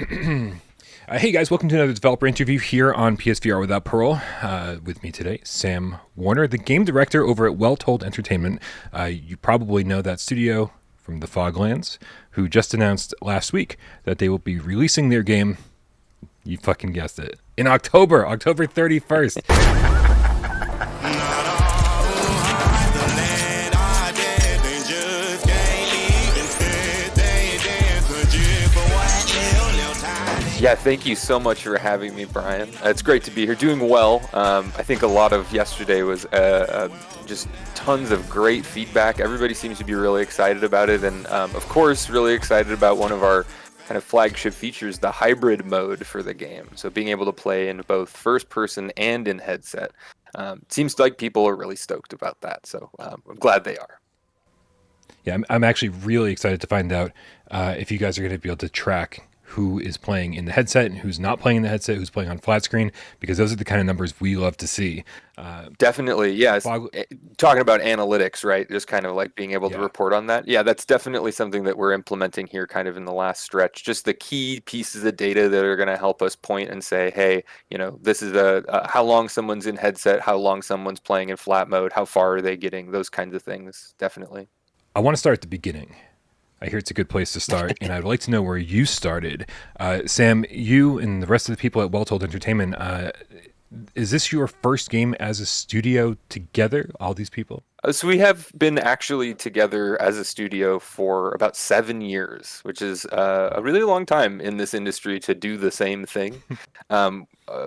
Hey guys, welcome to another developer interview here on PSVR without Parole. With me today, Sam Warner, the game director over at Well Told Entertainment. You probably know that studio from the Foglands, who just announced last week that they will be releasing their game. You fucking guessed it. In October 31st. Yeah, thank you so much for having me, Brian. It's great to be here. Doing well. I think a lot of yesterday was just tons of great feedback. Everybody seems to be really excited about it, and of course, really excited about one of our kind of flagship features, the hybrid mode for the game. So being able to play in both first person and in headset. Seems like people are really stoked about that, so I'm glad they are. Yeah, I'm actually really excited to find out if you guys are going to be able to track who is playing in the headset and who's not playing in the headset, who's playing on flat screen, because those are the kind of numbers we love to see. Definitely, yes. Fog, Talking about analytics, right? Just kind of like being able to yeah, report on that. Yeah, that's definitely something that we're implementing here kind of in the last stretch. Just the key pieces of data that are going to help us point and say, hey, this is how long someone's in headset, how long someone's playing in flat mode, how far are they getting, those kinds of things, definitely. I want to start at the beginning. I hear it's a good place to start, and I'd like to know where you started. Sam, you and the rest of the people at Well Told Entertainment, is this your first game as a studio together, all these people? So we have been actually together as a studio for about 7 years, which is a really long time in this industry to do the same thing.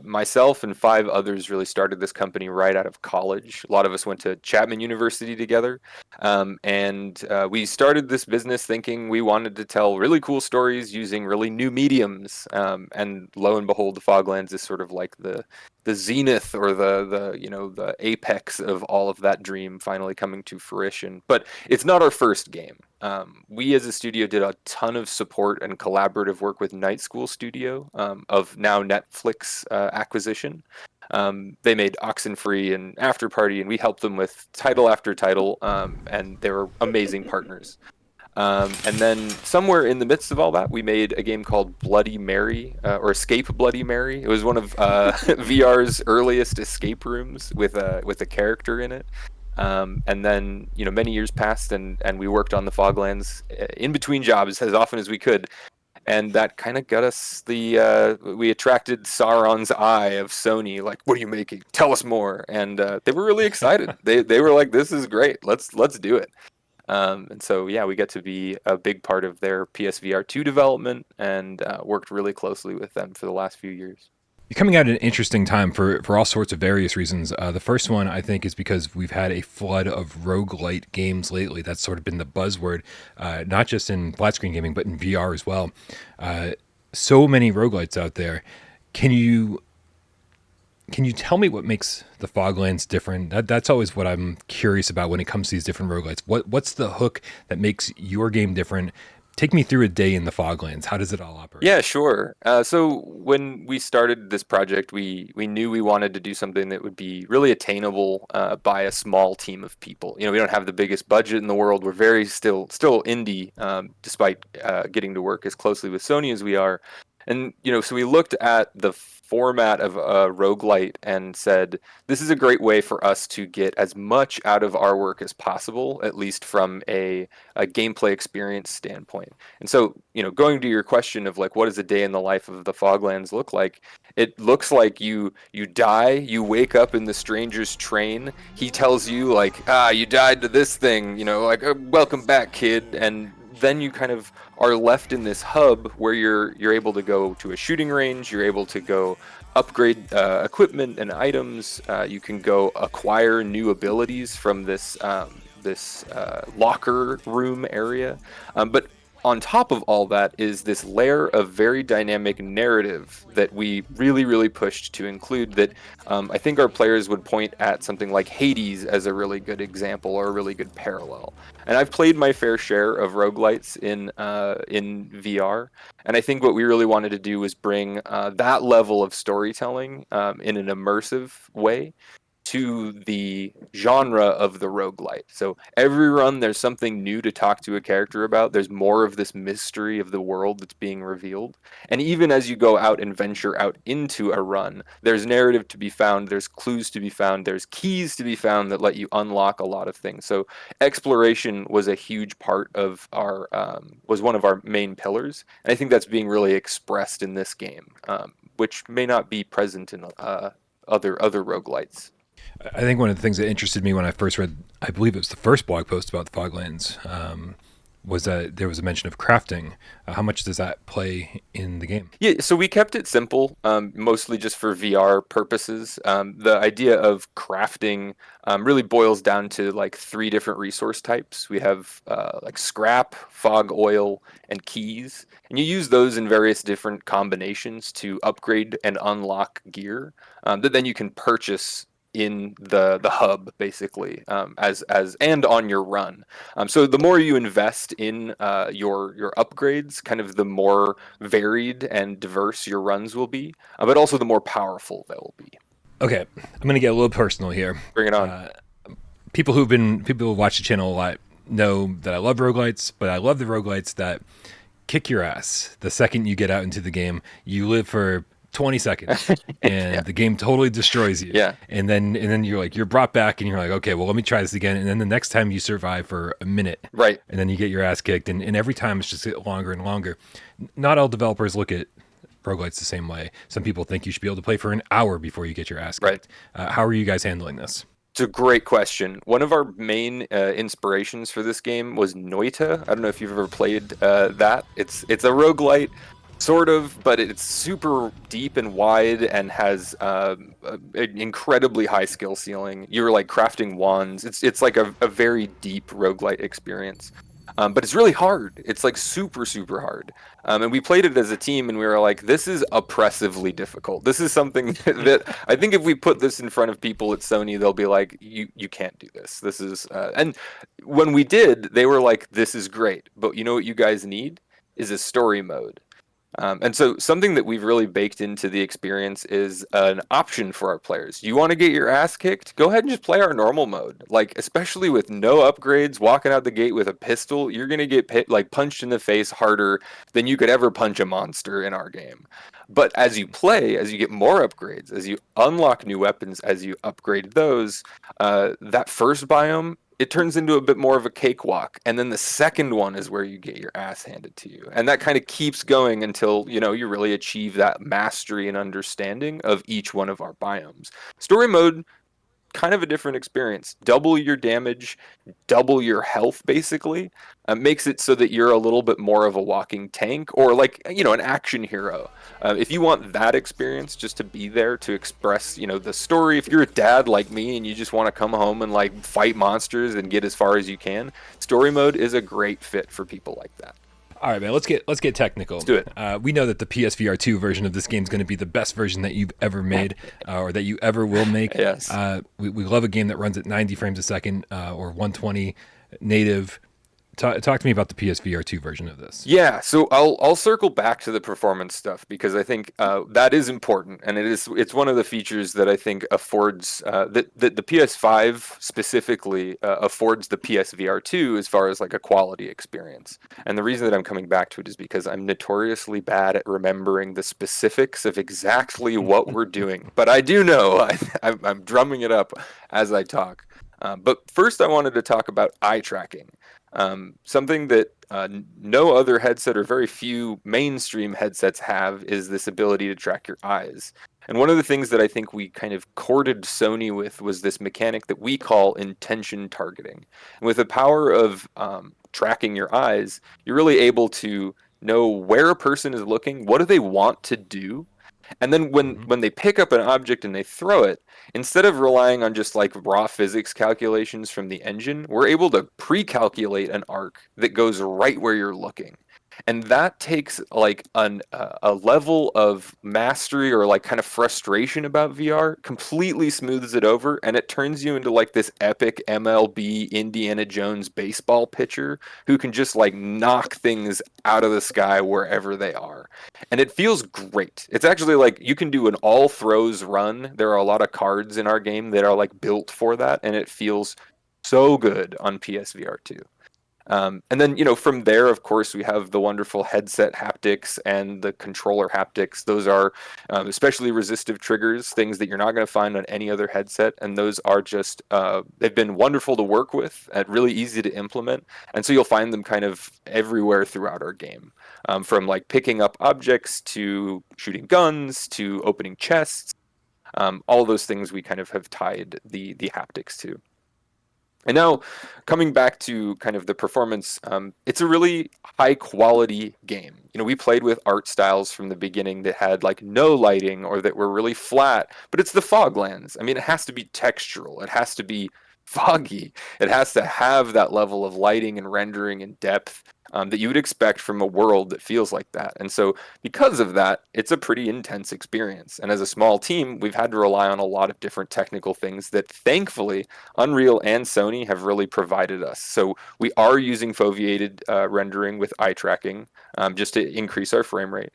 Myself and five others really started this company right out of college. A lot of us went to Chapman University together, and we started this business thinking we wanted to tell really cool stories using really new mediums. And lo and behold, the Foglands is sort of like the zenith or the apex of all of that dream finally coming to fruition. But it's not our first game. We as a studio did a ton of support and collaborative work with Night School Studio, of now Netflix acquisition. They made Oxenfree and After Party, and we helped them with title after title, and they were amazing partners. And then somewhere in the midst of all that, we made a game called Bloody Mary, or Escape Bloody Mary. It was one of VR's earliest escape rooms with a character in it. And then many years passed, and we worked on the Foglands in between jobs as often as we could. And that kind of got us we attracted Sauron's eye of Sony. Like, what are you making? Tell us more. And they were really excited. They were like, this is great. Let's do it. And so, yeah, we get to be a big part of their PSVR 2 development and worked really closely with them for the last few years. You're coming at an interesting time for all sorts of various reasons. The first one, I think, is because we've had a flood of roguelite games lately. That's sort of been the buzzword, not just in flat screen gaming, but in VR as well. So many roguelites out there. Can you tell me what makes the Foglands different? That's always what I'm curious about when it comes to these different roguelites. What's the hook that makes your game different? Take me through a day in the Foglands. How does it all operate? Yeah, sure. So when we started this project, we knew we wanted to do something that would be really attainable by a small team of people. We don't have the biggest budget in the world. We're very still indie, despite getting to work as closely with Sony as we are. And so we looked at the format of a roguelite and said, this is a great way for us to get as much out of our work as possible, at least from a gameplay experience standpoint. And so, going to your question of like, what does a day in the life of the Foglands look like? It looks like you die, you wake up in the stranger's train. He tells you like, you died to this thing, like, welcome back, kid. And then you kind of are left in this hub where you're able to go to a shooting range, you're able to go upgrade equipment and items, you can go acquire new abilities from this locker room area, but on top of all that is this layer of very dynamic narrative that we really, really pushed to include that I think our players would point at something like Hades as a really good example or a really good parallel. And I've played my fair share of roguelites in VR, and I think what we really wanted to do was bring that level of storytelling in an immersive way to the genre of the roguelite. So every run there's something new to talk to a character about. There's more of this mystery of the world that's being revealed. And even as you go out and venture out into a run, there's narrative to be found, there's clues to be found, there's keys to be found that let you unlock a lot of things. So exploration was a huge part of our was one of our main pillars. And I think that's being really expressed in this game, which may not be present in other roguelites. I think one of the things that interested me when I first read, I believe it was the first blog post about the Foglands, was that there was a mention of crafting. How much does that play in the game? Yeah, so we kept it simple, mostly just for VR purposes. The idea of crafting really boils down to like three different resource types. We have like scrap, fog oil, and keys. And you use those in various different combinations to upgrade and unlock gear that then you can purchase in the hub basically as and on your run. So the more you invest in your upgrades, kind of the more varied and diverse your runs will be, but also the more powerful they will be. Okay, I'm going to get a little personal here. Bring it on. People who watch the channel a lot know that I love roguelites, but I love the roguelites that kick your ass the second you get out into the game. You live for 20 seconds and Yeah. the game totally destroys you. Yeah. And then you're brought back and you're like, okay, well, let me try this again. And then the next time you survive for a minute. Right. And then you get your ass kicked. And every time it's just longer and longer. Not all developers look at roguelites the same way. Some people think you should be able to play for an hour before you get your ass kicked. Right. How are you guys handling this? It's a great question. One of our main inspirations for this game was Noita. I don't know if you've ever played that. It's a roguelite, sort of, but it's super deep and wide and has an incredibly high skill ceiling. You're like crafting wands. It's like a very deep roguelite experience. But it's really hard. It's like super hard. And we played it as a team and we were like, this is oppressively difficult. This is something that I think if we put this in front of people at Sony, they'll be like, you can't do this. This is, and when we did, they were like, this is great. But you know what you guys need is a story mode. And so something that we've really baked into the experience is an option for our players. You want to get your ass kicked? Go ahead and just play our normal mode. Like, especially with no upgrades, walking out the gate with a pistol, you're going to get like punched in the face harder than you could ever punch a monster in our game. But as you play, as you get more upgrades, as you unlock new weapons, as you upgrade those, that first biome, it turns into a bit more of a cakewalk, and then the second one is where you get your ass handed to you, and that kind of keeps going until you really achieve that mastery and understanding of each one of our biomes. Story mode, kind of a different experience. Double your damage, double your health, basically. Makes it so that you're a little bit more of a walking tank, or like an action hero. If you want that experience, just to be there to express the story. If you're a dad like me and you just want to come home and like fight monsters and get as far as you can, story mode is a great fit for people like that. All right, man. Let's get technical. Let's do it. We know that the PSVR 2 version of this game is going to be the best version that you've ever made, or that you ever will make. Yes. We love a game that runs at 90 frames a second or 120 native. Talk to me about the PSVR 2 version of this. Yeah, so I'll circle back to the performance stuff because I think that is important, and it's one of the features that I think affords that the PS5 specifically affords the PSVR 2 as far as like a quality experience. And the reason that I'm coming back to it is because I'm notoriously bad at remembering the specifics of exactly what we're doing, but I do know. I'm drumming it up as I talk. But first, I wanted to talk about eye tracking. Something that no other headset or very few mainstream headsets have is this ability to track your eyes. And one of the things that I think we kind of courted Sony with was this mechanic that we call intention targeting. And with the power of tracking your eyes, you're really able to know where a person is looking, what do they want to do, and then when they pick up an object and they throw it, instead of relying on just like raw physics calculations from the engine, we're able to pre-calculate an arc that goes right where you're looking. And that takes like a level of mastery or like kind of frustration about VR, completely smooths it over, and it turns you into like this epic MLB Indiana Jones baseball pitcher who can just like knock things out of the sky wherever they are. And it feels great. It's actually like you can do an all throws run. There are a lot of cards in our game that are like built for that, and it feels so good on PSVR 2. And then, from there, of course, we have the wonderful headset haptics and the controller haptics. Those are especially resistive triggers, things that you're not going to find on any other headset. And those are just, they've been wonderful to work with and really easy to implement. And so you'll find them kind of everywhere throughout our game, from like picking up objects to shooting guns to opening chests. All those things we kind of have tied the haptics to. And now, coming back to kind of the performance, it's a really high quality game. We played with art styles from the beginning that had like no lighting or that were really flat, but it's the Foglands. I mean, it has to be textural, it has to be foggy, it has to have that level of lighting and rendering and depth that you would expect from a world that feels like that. And so, because of that, it's a pretty intense experience. And as a small team, we've had to rely on a lot of different technical things that thankfully Unreal and Sony have really provided us. So we are using foveated rendering with eye tracking just to increase our frame rate.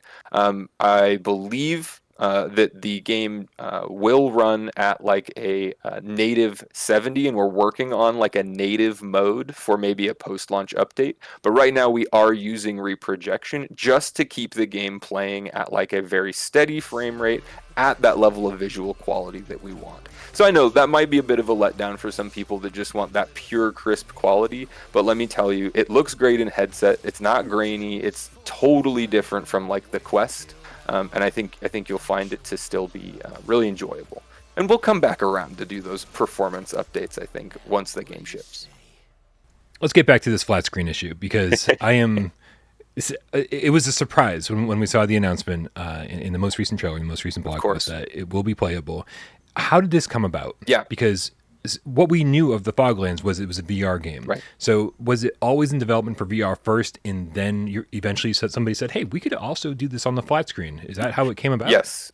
I believe that the game will run at like a native 70, and we're working on like a native mode for maybe a post-launch update. But right now we are using reprojection just to keep the game playing at like a very steady frame rate at that level of visual quality that we want. So I know that might be a bit of a letdown for some people that just want that pure crisp quality, but let me tell you, it looks great in headset. It's not grainy. It's totally different from like the Quest. And I think you'll find it to still be really enjoyable. And we'll come back around to do those performance updates, I think, once the game ships. Let's get back to this flat screen issue, because it was a surprise when we saw the announcement in the most recent trailer, in the most recent blog post, that it will be playable. How did this come about? Yeah. Because what we knew of the Foglands was it was a VR game. Right. So was it always in development for VR first, and then eventually somebody said, hey, we could also do this on the flat screen? Is that how it came about? Yes,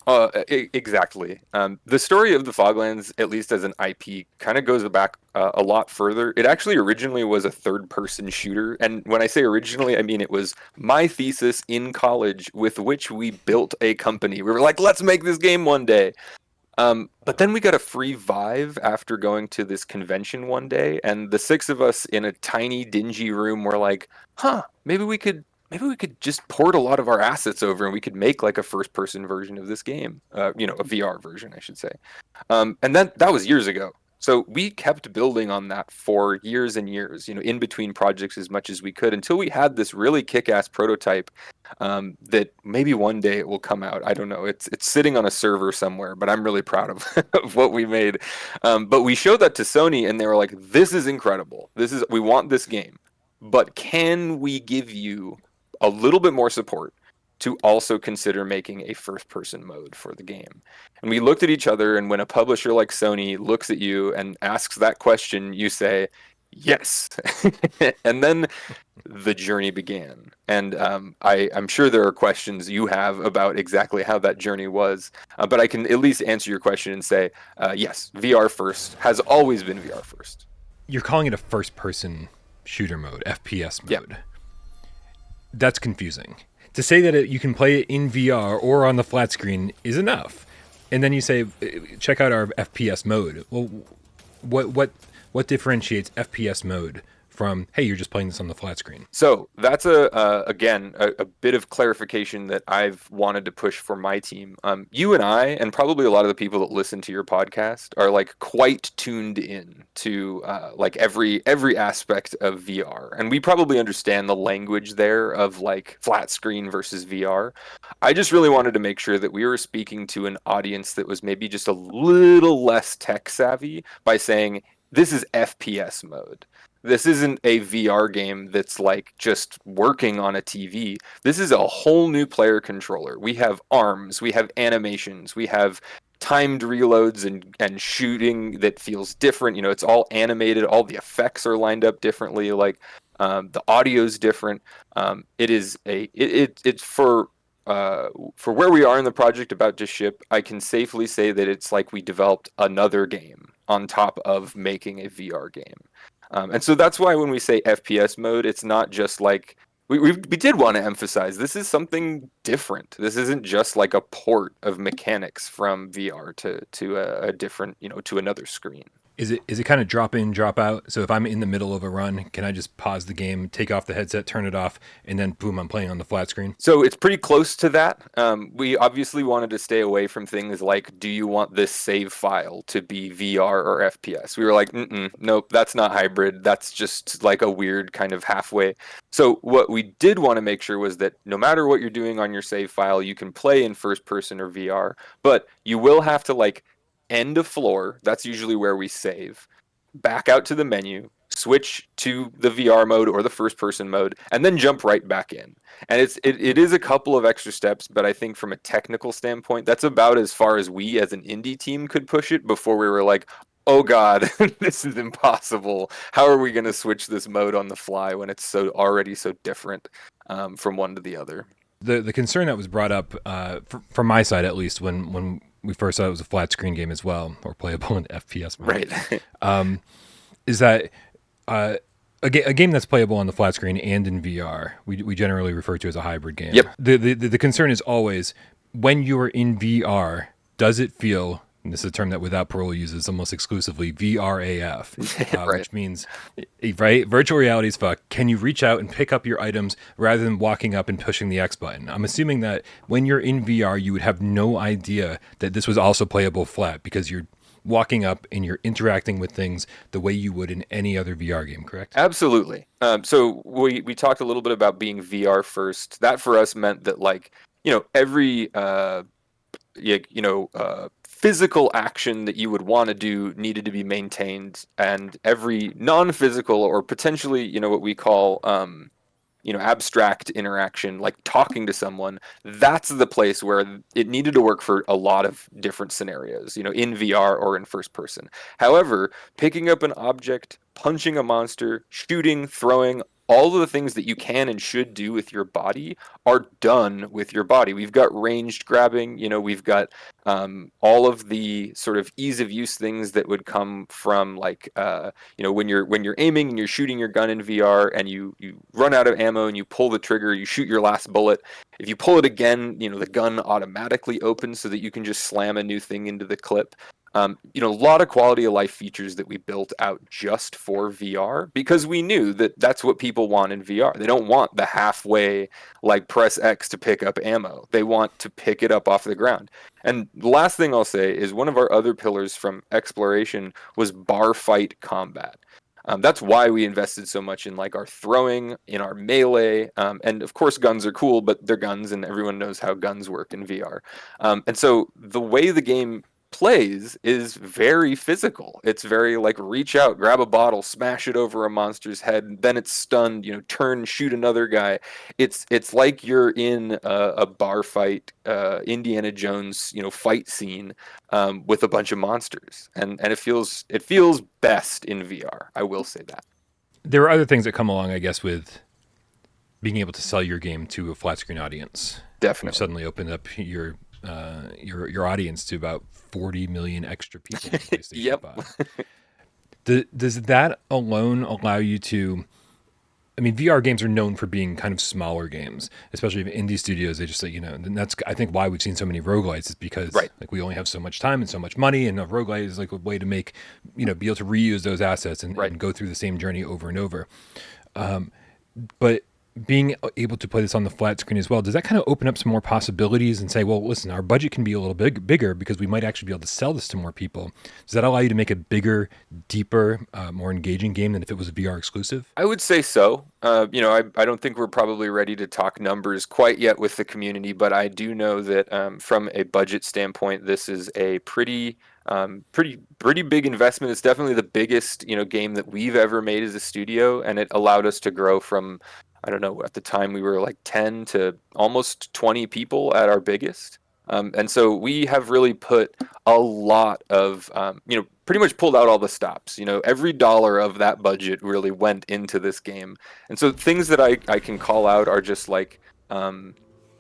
exactly. The story of the Foglands, at least as an IP, kind of goes back a lot further. It actually originally was a third-person shooter. And when I say originally, I mean it was my thesis in college with which we built a company. We were like, let's make this game one day. But then we got a free Vive after going to this convention one day, and the six of us in a tiny, dingy room were like, maybe we could just port a lot of our assets over and we could make like a first-person version of this game, a VR version, I should say. And that was years ago. So we kept building on that for years and years, in between projects as much as we could, until we had this really kick-ass prototype that maybe one day it will come out. I don't know. It's sitting on a server somewhere, but I'm really proud of what we made. But we showed that to Sony, and they were like, "This is incredible. We want this game, but can we give you a little bit more support to also consider making a first-person mode for the game?" And we looked at each other, and when a publisher like Sony looks at you and asks that question, you say, yes. And then the journey began. And I'm sure there are questions you have about exactly how that journey was, but I can at least answer your question and say, yes, VR first, has always been VR first. You're calling it a first-person shooter mode, FPS mode. Yeah. That's confusing. To say that you can play it in VR or on the flat screen is enough. And then you say, check out our FPS mode. Well, what differentiates FPS mode from, hey, you're just playing this on the flat screen? So that's again a bit of clarification that I've wanted to push for my team. You and I, and probably a lot of the people that listen to your podcast, are like quite tuned in to like every aspect of VR, and we probably understand the language there of like flat screen versus VR. I just really wanted to make sure that we were speaking to an audience that was maybe just a little less tech savvy by saying this is FPS mode. This isn't a VR game that's like just working on a TV. This is a whole new player controller. We have arms, we have animations, we have timed reloads and shooting that feels different. It's all animated. All the effects are lined up differently. Like, The audio is different. It's for where we are in the project about to ship. I can safely say that it's like we developed another game on top of making a VR game. And so that's why when we say FPS mode, it's not just like we did want to emphasize this is something different. This isn't just like a port of mechanics from VR to a different, to another screen. Is it kind of drop in, drop out? So if I'm in the middle of a run, can I just pause the game, take off the headset, turn it off, and then boom, I'm playing on the flat screen? So it's pretty close to that. We obviously wanted to stay away from things like, do you want this save file to be VR or FPS? We were like, nope, that's not hybrid. That's just like a weird kind of halfway. So what we did want to make sure was that no matter what you're doing on your save file, you can play in first person or VR, but you will have to like end a floor. That's usually where we save. Back out to the menu, switch to the VR mode or the first person mode, and then jump right back in. And it is a couple of extra steps, but I think from a technical standpoint, that's about as far as we as an indie team could push it before we were like, oh God, this is impossible. How are we going to switch this mode on the fly when it's already so different from one to the other? The concern that was brought up from my side, at least, when we first saw it was a flat screen game as well, or playable in FPS mode, right? Is that a game that's playable on the flat screen and in VR, we generally refer to as a hybrid game. Yep. The concern is always when you are in VR, does it feel, and this is a term that Without Parole uses almost exclusively, VRAF, right. which means, right, virtual reality is fuck. Can you reach out and pick up your items rather than walking up and pushing the X button? I'm assuming that when you're in VR, you would have no idea that this was also playable flat because you're walking up and you're interacting with things the way you would in any other VR game, correct? Absolutely. So we talked a little bit about being VR first. That for us meant that like, every physical action that you would want to do needed to be maintained, and every non-physical or potentially, what we call abstract interaction, like talking to someone, that's the place where it needed to work for a lot of different scenarios, in VR or in first person. However, picking up an object, punching a monster, shooting, throwing, all of the things that you can and should do with your body are done with your body. We've got ranged grabbing, we've got all of the sort of ease of use things that would come from like, when you're aiming and you're shooting your gun in VR and you run out of ammo and you pull the trigger, you shoot your last bullet. If you pull it again, the gun automatically opens so that you can just slam a new thing into the clip. A lot of quality of life features that we built out just for VR because we knew that that's what people want in VR. They don't want the halfway, like press X to pick up ammo. They want to pick it up off the ground. And the last thing I'll say is one of our other pillars from exploration was Barfight Combat. That's why we invested so much in like our throwing, in our melee, and of course guns are cool, but they're guns and everyone knows how guns work in VR. And so the way the game plays is very physical. It's very like reach out, grab a bottle, smash it over a monster's head, then it's stunned, turn, shoot another guy. It's like you're in a bar fight, Indiana Jones, fight scene with a bunch of monsters, and it feels best in VR. I will say that. There are other things that come along, I guess, with being able to sell your game to a flat screen audience. Definitely. You've suddenly opened up your audience to about 40 million extra people on PlayStation Yep. 5. Does that alone allow you to? I mean, VR games are known for being kind of smaller games, especially in indie studios. They just say, and that's I think why we've seen so many roguelites is because right. like we only have so much time and so much money, and a roguelite is like a way to make be able to reuse those assets and go through the same journey over and over. But being able to play this on the flat screen as well, does that kind of open up some more possibilities and say, well, listen, our budget can be a little bigger because we might actually be able to sell this to more people? Does that allow you to make a bigger, deeper, more engaging game than if it was a VR exclusive? I would say so. I don't think we're probably ready to talk numbers quite yet with the community, but I do know that from a budget standpoint, this is a pretty big investment. It's definitely the biggest game that we've ever made as a studio, and it allowed us to grow from, I don't know, at the time we were like 10 to almost 20 people at our biggest. And so we have really put a lot of, pretty much pulled out all the stops. Every dollar of that budget really went into this game. And so things that I can call out are just like,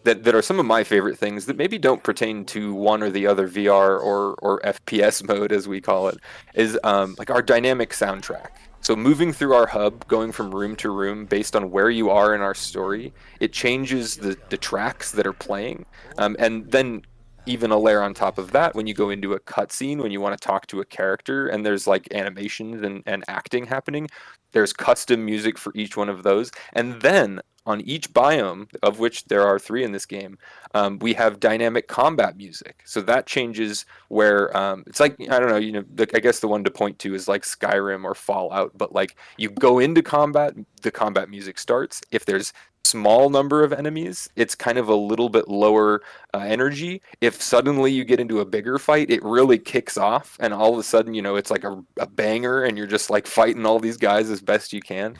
that are some of my favorite things that maybe don't pertain to one or the other VR or FPS mode, as we call it, is like our dynamic soundtrack. So moving through our hub, going from room to room based on where you are in our story, it changes the tracks that are playing. And then even a layer on top of that, when you go into a cutscene, when you want to talk to a character and there's like animations and acting happening, there's custom music for each one of those. And then on each biome, of which there are 3 in this game, we have dynamic combat music. So that changes where it's like, I don't know, I guess the one to point to is like Skyrim or Fallout, but like you go into combat, the combat music starts. If there's small number of enemies, it's kind of a little bit lower energy. If suddenly you get into a bigger fight, it really kicks off, and all of a sudden, it's like a banger, and you're just like fighting all these guys as best you can.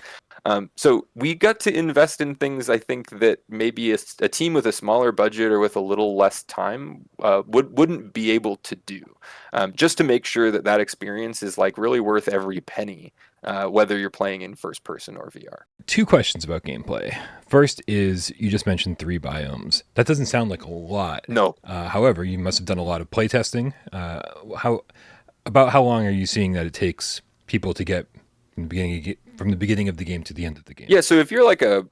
So we got to invest in things I think that maybe a team with a smaller budget or with a little less time wouldn't be able to do, just to make sure that that experience is like really worth every penny, whether you're playing in first person or VR. 2 questions about gameplay. First is, you just mentioned 3 biomes. That doesn't sound like a lot. No. However, you must have done a lot of playtesting. How long are you seeing that it takes people to get from the beginning of the game to the end of the game? Yeah, so if you're like a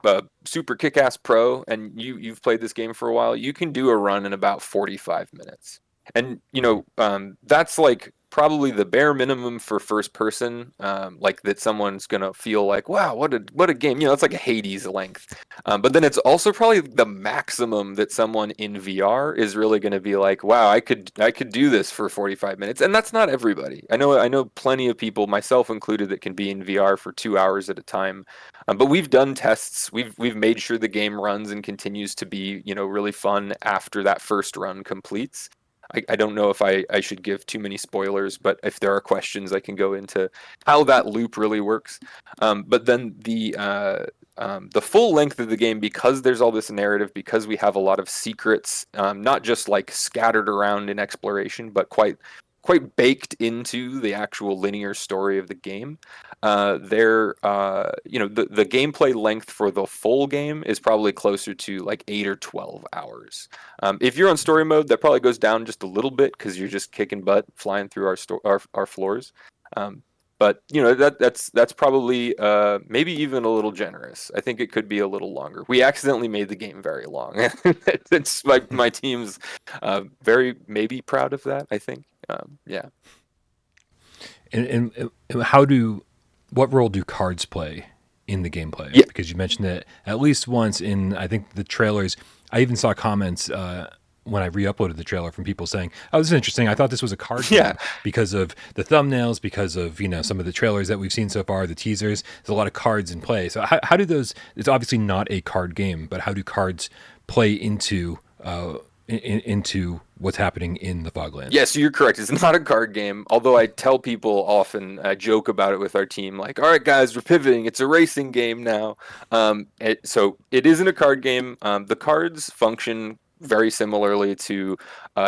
super kick-ass pro and you've played this game for a while, you can do a run in about 45 minutes. And that's like probably the bare minimum for first person, like that someone's gonna feel like, wow, what a game. It's like a Hades length. But then it's also probably the maximum that someone in VR is really gonna be like, wow, I could do this for 45 minutes. And that's not everybody. I know plenty of people, myself included, that can be in VR for 2 hours at a time. But we've done tests. We've made sure the game runs and continues to be, really fun after that first run completes. I don't know if I should give too many spoilers, but if there are questions, I can go into how that loop really works. But then the full length of the game, because there's all this narrative, because we have a lot of secrets, not just like scattered around in exploration, but quite baked into the actual linear story of the game. The gameplay length for the full game is probably closer to like 8 or 12 hours. If you're on story mode, that probably goes down just a little bit because you're just kicking butt, flying through our floors. But that's probably maybe even a little generous. I think it could be a little longer. We accidentally made the game very long. It's like my team's very maybe proud of that, I think. Yeah. And what role do cards play in the gameplay? Yeah. Because you mentioned it at least once in, I think, the trailers. I even saw comments when I re-uploaded the trailer from people saying, "Oh, this is interesting. I thought this was a card game because of the thumbnails, because of some of the trailers that we've seen so far, the teasers. There's a lot of cards in play. So how do those? It's obviously not a card game, but how do cards play into into what's happening in the Foglands? Yes, you're correct. It's not a card game, although I tell people often, I joke about it with our team, like, all right, guys, we're pivoting. It's a racing game now. So it isn't a card game. The cards function very similarly to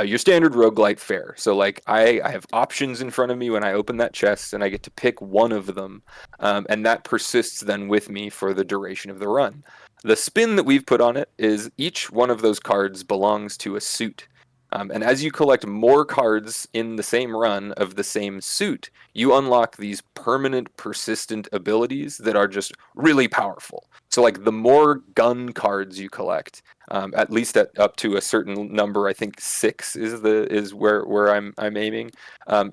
your standard roguelite fare. So like I have options in front of me when I open that chest, and I get to pick one of them, and that persists then with me for the duration of the run. The spin that we've put on it is each one of those cards belongs to a suit. And as you collect more cards in the same run of the same suit, you unlock these permanent, persistent abilities that are just really powerful. So, like, the more gun cards you collect, at least up to a certain number, I think 6 is where I'm aiming.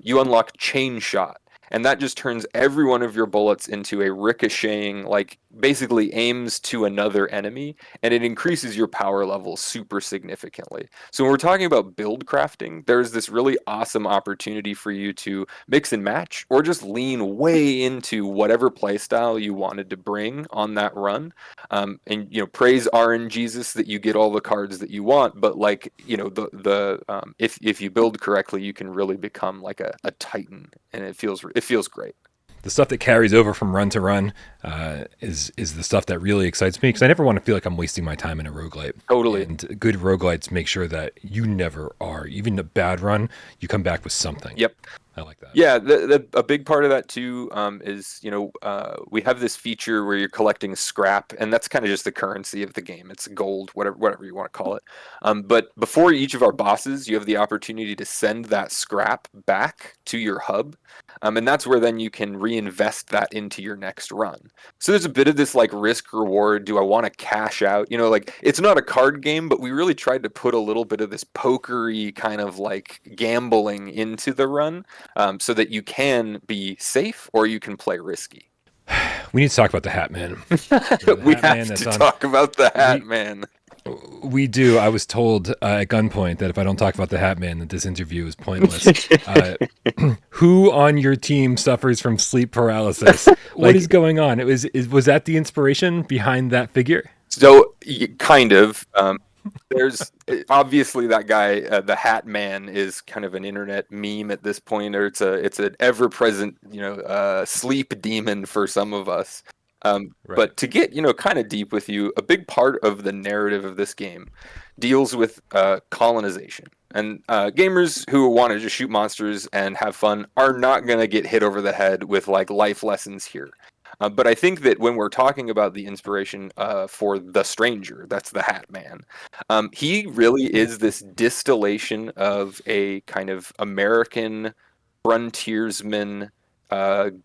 You unlock Chain Shot, and that just turns every one of your bullets into a ricocheting, like basically aims to another enemy, and it increases your power level super significantly. So when we're talking about build crafting, there's this really awesome opportunity for you to mix and match, or just lean way into whatever playstyle you wanted to bring on that run. And praise RNGesus that you get all the cards that you want, but like if you build correctly, you can really become like a titan, and it feels great. the stuff that carries over from run to run is the stuff that really excites me because I never want to feel like I'm wasting my time in a roguelite. Totally. And good roguelites make sure that you never are. Even a bad run, you come back with something. Yep. I like that. Yeah, a big part of that too is, we have this feature where you're collecting scrap, and that's kind of just the currency of the game. It's gold, whatever you want to call it. But before each of our bosses, you have the opportunity to send that scrap back to your hub, and that's where then you can reinvest that into your next run. So there's a bit of this like risk reward. Do I want to cash out? Like it's not a card game, but we really tried to put a little bit of this pokery kind of like gambling into the run. So that you can be safe or you can play risky. We need to talk about the Hat Man. We have to talk about the Hat Man. We do. I was told at gunpoint that if I don't talk about the Hat Man, that this interview is pointless. Who on your team suffers from sleep paralysis? What is going on? Was that the inspiration behind that figure? So kind of. There's obviously that guy, the Hat Man, is kind of an internet meme at this point, or it's an ever-present, sleep demon for some of us. Right. But to get kind of deep with you, a big part of the narrative of this game deals with colonization, and gamers who want to just shoot monsters and have fun are not going to get hit over the head with like life lessons here. But I think that when we're talking about the inspiration for The Stranger, that's the Hat Man, he really is this distillation of a kind of American frontiersman,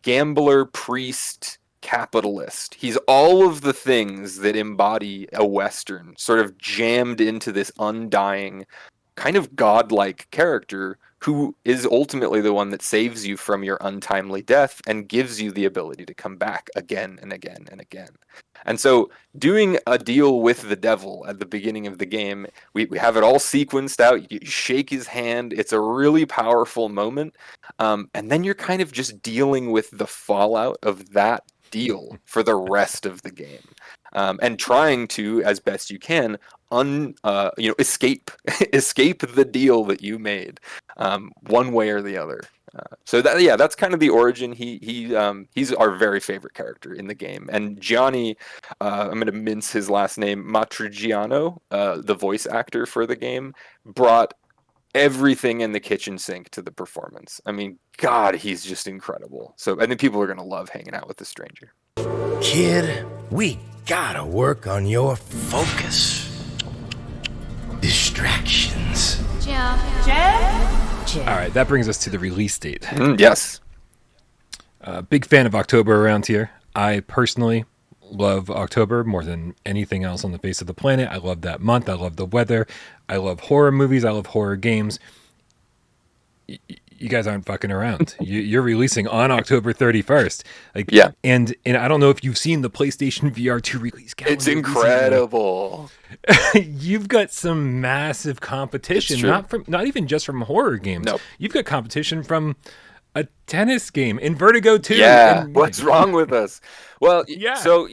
gambler, priest, capitalist. He's all of the things that embody a Western, sort of jammed into this undying, kind of godlike character who is ultimately the one that saves you from your untimely death and gives you the ability to come back again and again and again. And so doing a deal with the devil at the beginning of the game, we have it all sequenced out. You shake his hand. It's a really powerful moment. And then you're kind of just dealing with the fallout of that deal for the rest of the game. And trying to, as best you can, escape the deal that you made, one way or the other. That's kind of the origin. He's our very favorite character in the game. And Gianni, I'm going to mince his last name, Matrigiano, the voice actor for the game, brought everything in the kitchen sink to the performance. I mean, God, he's just incredible. So I think people are going to love hanging out with the Stranger. Kid, we gotta work on your focus. Distractions. Jim. All right, that brings us to the release date. Yes. Big fan of October around here. I personally love October more than anything else on the face of the planet. I love that month. I love the weather. I love horror movies. I love horror games. You guys aren't fucking around. You're releasing on October 31st. Yeah. And I don't know if you've seen the PlayStation VR 2 release calendar. It's incredible. You've got some massive competition, not even just from horror games. Nope. You've got competition from a tennis game in Vertigo 2. Yeah. What's wrong with us? Well, yeah. So,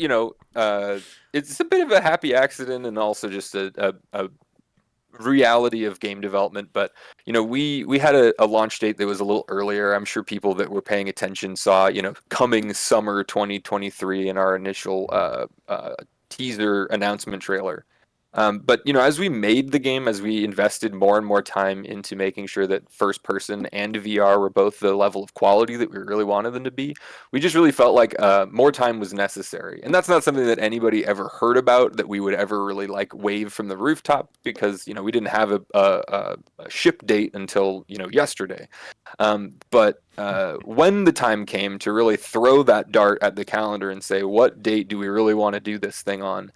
it's a bit of a happy accident and also just a reality of game development, but we had a launch date that was a little earlier. I'm sure people that were paying attention saw coming summer 2023 in our initial teaser announcement trailer. But as we made the game, as we invested more and more time into making sure that first person and VR were both the level of quality that we really wanted them to be, we just really felt like more time was necessary. And that's not something that anybody ever heard about, that we would ever really like wave from the rooftop, because we didn't have a ship date until yesterday. But when the time came to really throw that dart at the calendar and say, what date do we really want to do this thing on?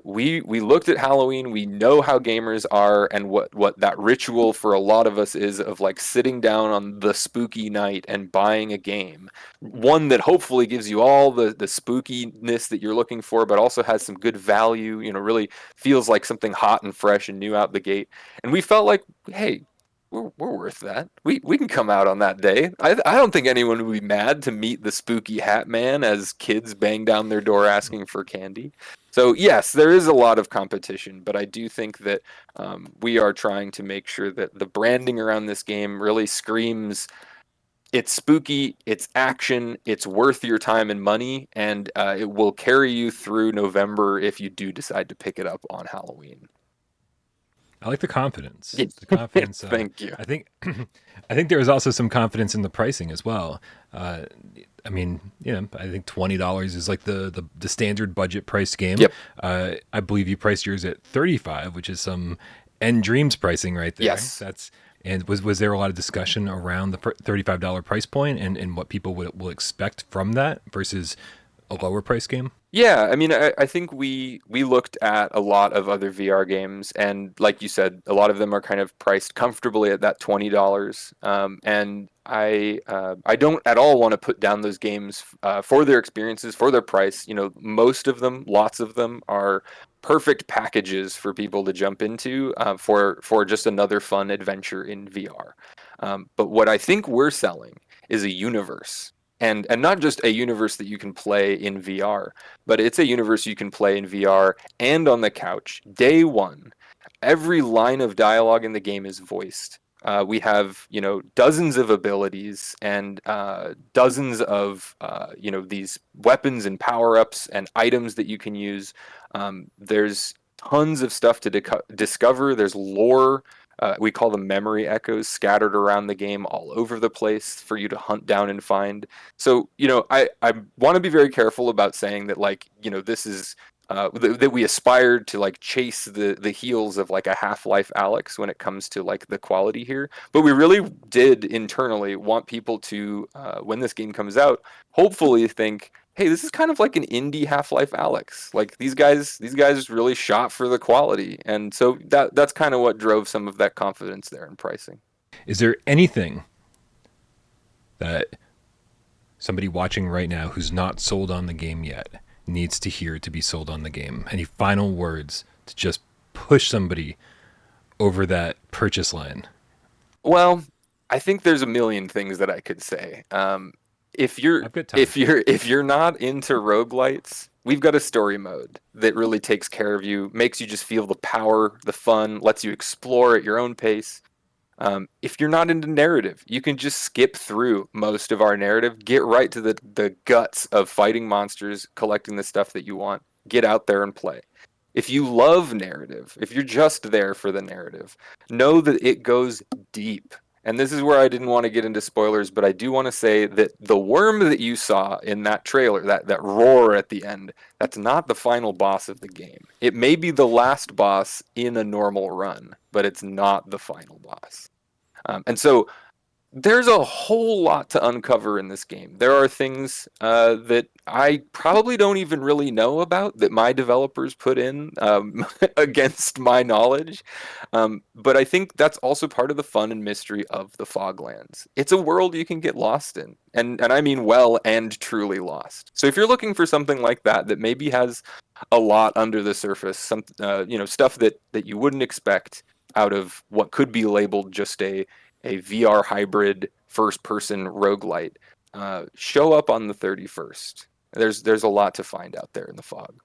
We looked at Halloween. We know how gamers are and what that ritual for a lot of us is, of like sitting down on the spooky night and buying a game, one that hopefully gives you all the spookiness that you're looking for, but also has some good value, really feels like something hot and fresh and new out the gate. And we felt like, hey, we're worth that. We can come out on that day. I don't think anyone would be mad to meet the spooky Hat Man as kids bang down their door asking for candy. So yes, there is a lot of competition, but I do think that we are trying to make sure that the branding around this game really screams It's spooky, it's action, it's worth your time and money, and it will carry you through November if you do decide to pick it up on Halloween. I like the confidence. Yeah. The confidence. Thank you. I think there is also some confidence in the pricing as well. I mean, I think $20 is like the standard budget price game. Yep. I believe you priced yours at $35, which is some End Dreams pricing right there. Yes. And was there a lot of discussion around the $35 price point and what people will expect from that versus a lower price game? Yeah, I mean, I think we looked at a lot of other VR games, and like you said, a lot of them are kind of priced comfortably at that $20. And I don't at all want to put down those games for their experiences, for their price. Most of them, lots of them, are perfect packages for people to jump into for just another fun adventure in VR. But what I think we're selling is a universe. And not just a universe that you can play in VR, but it's a universe you can play in VR and on the couch. Day one, every line of dialogue in the game is voiced. We have, dozens of abilities and dozens of, these weapons and power-ups and items that you can use. There's tons of stuff to discover. There's lore. We call them memory echoes scattered around the game all over the place for you to hunt down and find. So, I want to be very careful about saying that, this is that we aspired to chase the heels of a Half-Life Alyx when it comes to the quality here. But we really did internally want people to, when this game comes out, hopefully think, hey, this is kind of like an indie Half-Life Alyx. These guys really shot for the quality, and so that's kind of what drove some of that confidence there in pricing. Is there anything that somebody watching right now who's not sold on the game yet needs to hear to be sold on the game? Any final words to just push somebody over that purchase line? Well, I think there's a million things that I could say. If you're not into roguelites, we've got a story mode that really takes care of you, makes you just feel the power, the fun, lets you explore at your own pace. If you're not into narrative, you can just skip through most of our narrative, get right to the guts of fighting monsters, collecting the stuff that you want, get out there and play. If you love narrative, if you're just there for the narrative, know that it goes deep. And this is where I didn't want to get into spoilers, but I do want to say that the worm that you saw in that trailer, that roar at the end, that's not the final boss of the game. It may be the last boss in a normal run, but it's not the final boss. And so there's a whole lot to uncover in this game. There are things that I probably don't even really know about that my developers put in against my knowledge. But I think that's also part of the fun and mystery of the Foglands. It's a world you can get lost in. And I mean well and truly lost. So if you're looking for something like that maybe has a lot under the surface, some stuff that you wouldn't expect out of what could be labeled just a VR hybrid first-person roguelite, show up on the 31st. There's a lot to find out there in the fog.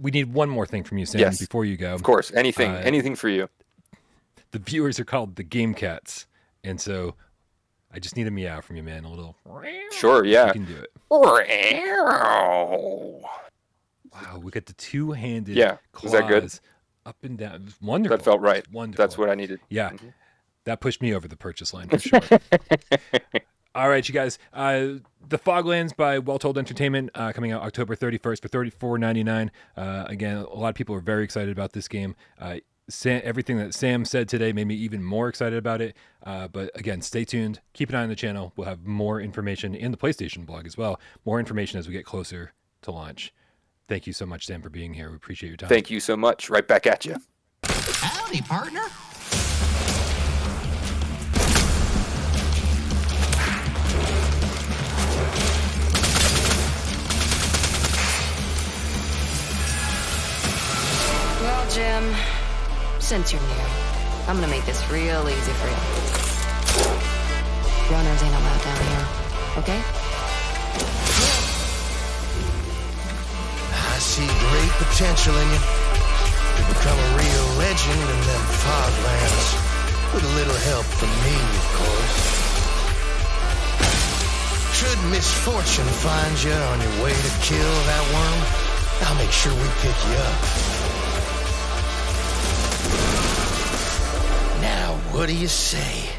We need one more thing from you, Sam, yes, before you go. Of course, anything for you. The viewers are called the Game Cats, and so I just need a meow from you, man. A little. Sure, yeah. You can do it. Wow, we got the two-handed claws. Is that good? Up and down. Wonderful. That felt right. Wonderful. That's what I needed. Yeah. Mm-hmm. That pushed me over the purchase line for sure. All right, you guys. The Foglands by Well Told Entertainment coming out October 31st for $34.99. Again, a lot of people are very excited about this game. Everything that Sam said today made me even more excited about it. But again, stay tuned. Keep an eye on the channel. We'll have more information in the PlayStation blog as well. More information as we get closer to launch. Thank you so much, Sam, for being here. We appreciate your time. Thank you so much. Right back at you. Howdy, partner. Well, Jim, since you're new, I'm gonna make this real easy for you. Runners ain't allowed down here, okay? I see great potential in you to become a real legend in them Foglands. With a little help from me, of course. Should misfortune find you on your way to kill that worm, I'll make sure we pick you up. Now, what do you say?